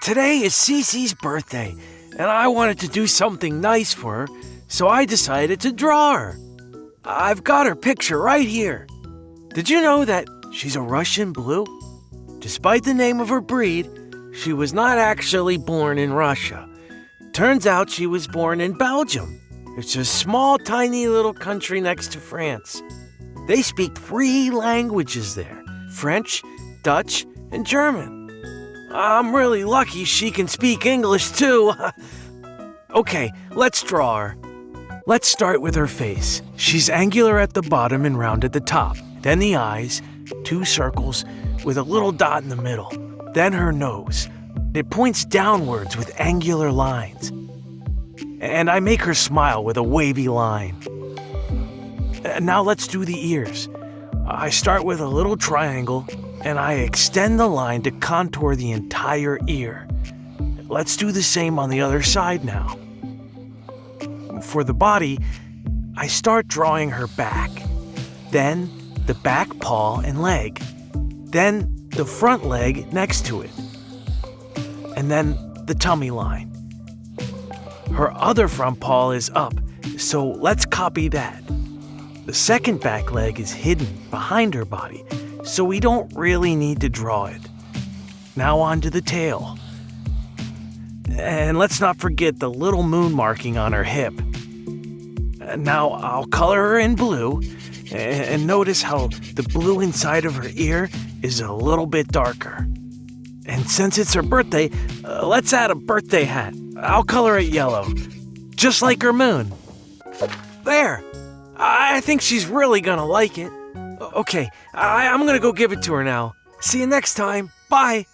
Today is Cici's birthday, and I wanted to do something nice for her, so I decided to draw her. I've got her picture right here. Did you know that she's a Russian blue? Despite the name of her breed, she was not actually born in Russia. Turns out she was born in Belgium. It's a small, tiny little country next to France. They speak 3 languages there: French, Dutch, and German. I'm really lucky she can speak English too. Okay, let's draw her. Let's start with her face. She's angular at the bottom and round at the top. Then the eyes, 2 circles with a little dot in the middle. Then her nose. It points downwards with angular lines. And I make her smile with a wavy line. Now let's do the ears. I start with a little triangle and I extend the line to contour the entire ear. Let's do the same on the other side now. For the body, I start drawing her back, then the back paw and leg, then the front leg next to it, and then the tummy line. Her other front paw is up, so let's copy that. The second back leg is hidden behind her body, so we don't really need to draw it. Now on to the tail. And let's not forget the little moon marking on her hip. Now I'll color her in blue, and notice how the blue inside of her ear is a little bit darker. And since it's her birthday, let's add a birthday hat. I'll color it yellow, just like her moon. There! I think she's really gonna like it. Okay, I'm gonna go give it to her now. See you next time. Bye!